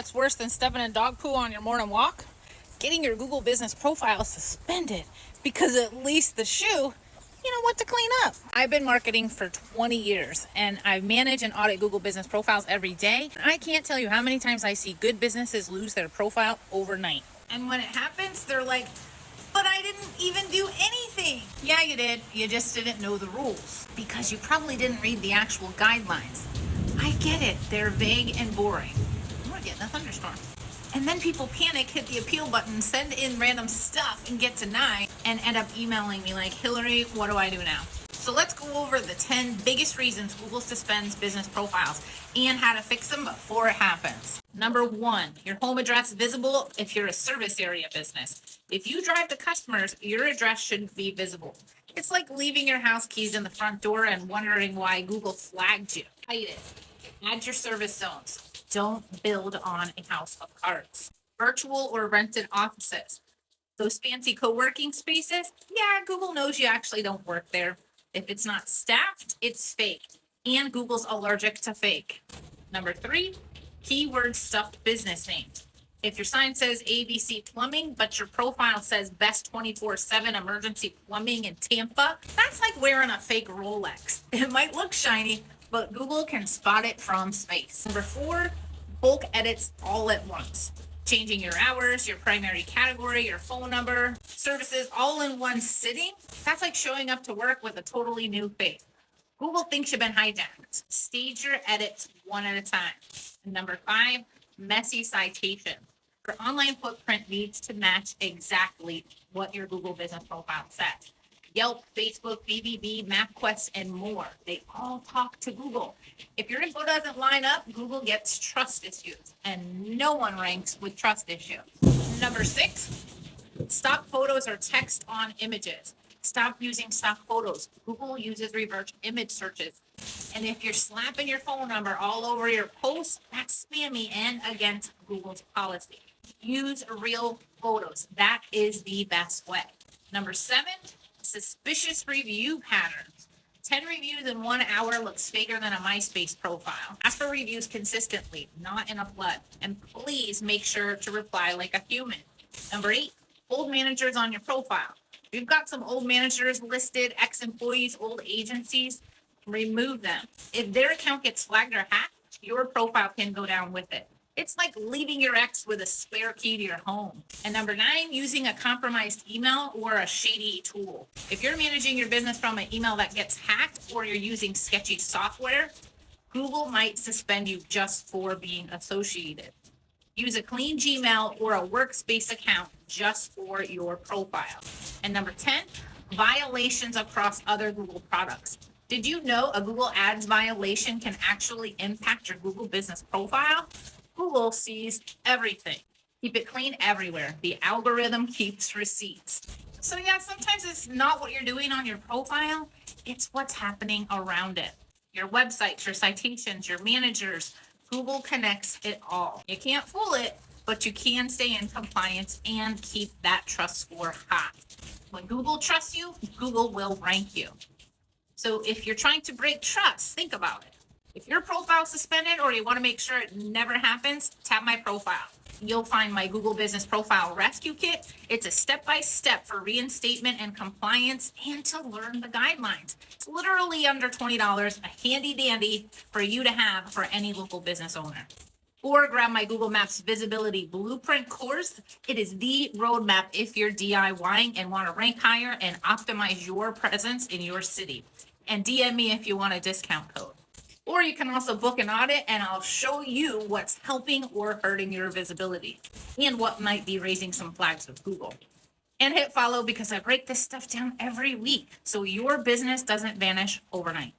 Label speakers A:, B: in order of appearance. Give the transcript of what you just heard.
A: what's worse than stepping in dog poo on your morning walk? Getting your Google business profile suspended because at least the shoe, you know what to clean up. I've been marketing for 20 years and I manage and audit Google business profiles every day. I can't tell you how many times I see good businesses lose their profile overnight. And when it happens, they're like, but I didn't even do anything. Yeah, you did. You just didn't know the rules because you probably didn't read the actual guidelines. I get it. They're vague and boring. We're getting a thunderstorm. And then people panic, hit the appeal button, send in random stuff, and get denied, and end up emailing me like, Hillary, what do I do now? So let's go over the 10 biggest reasons Google suspends business profiles and how to fix them before it happens. Number 1, your home address visible if you're a service area business. If you drive to customers, your address shouldn't be visible. It's like leaving your house keys in the front door and wondering why Google flagged you. Hide it. Add your service zones. Don't build on a house of cards. Virtual or rented offices. Those fancy co-working spaces, yeah, Google knows you actually don't work there. If it's not staffed, it's fake. And Google's allergic to fake. Number 3, keyword stuffed business names. If your sign says ABC Plumbing, but your profile says Best 24/7 Emergency Plumbing in Tampa, that's like wearing a fake Rolex. It might look shiny, but Google can spot it from space. Number 4, bulk edits all at once. Changing your hours, your primary category, your phone number, services all in one sitting. That's like showing up to work with a totally new face. Google thinks you've been hijacked. Stage your edits one at a time. And number 5, messy citation. Your online footprint needs to match exactly what your Google business profile says. Yelp, Facebook, BBB, MapQuest, and more. They all talk to Google. If your info doesn't line up, Google gets trust issues, and no one ranks with trust issues. Number 6, stock photos or text on images. Stop using stock photos. Google uses reverse image searches. And if you're slapping your phone number all over your posts, that's spammy and against Google's policy. Use real photos. That is the best way. Number 7, suspicious review patterns. 10 reviews in 1 hour looks faker than a MySpace profile. Ask for reviews consistently, not in a flood. And please make sure to reply like a human. Number 8, old managers on your profile. If you've got some old managers listed, ex-employees, old agencies, remove them. If their account gets flagged or hacked, your profile can go down with it. It's like leaving your ex with a spare key to your home. And number 9, using a compromised email or a shady tool. If you're managing your business from an email that gets hacked or you're using sketchy software, Google might suspend you just for being associated. Use a clean Gmail or a workspace account just for your profile. And number 10, violations across other Google products. Did you know a Google Ads violation can actually impact your Google business profile? Google sees everything. Keep it clean everywhere. The algorithm keeps receipts. So yeah, sometimes it's not what you're doing on your profile, it's what's happening around it. Your websites, your citations, your managers, Google connects it all. You can't fool it, but you can stay in compliance and keep that trust score high. When Google trusts you, Google will rank you. So if you're trying to break trust, think about it. If your profile's suspended or you want to make sure it never happens, tap my profile. You'll find my Google Business Profile Rescue Kit. It's a step-by-step for reinstatement and compliance and to learn the guidelines. It's literally under $20, a handy dandy for you to have for any local business owner. Or grab my Google Maps Visibility Blueprint course. It is the roadmap if you're DIYing and want to rank higher and optimize your presence in your city. And DM me if you want a discount code. Or you can also book an audit and I'll show you what's helping or hurting your visibility and what might be raising some flags with Google. And hit follow because I break this stuff down every week so your business doesn't vanish overnight.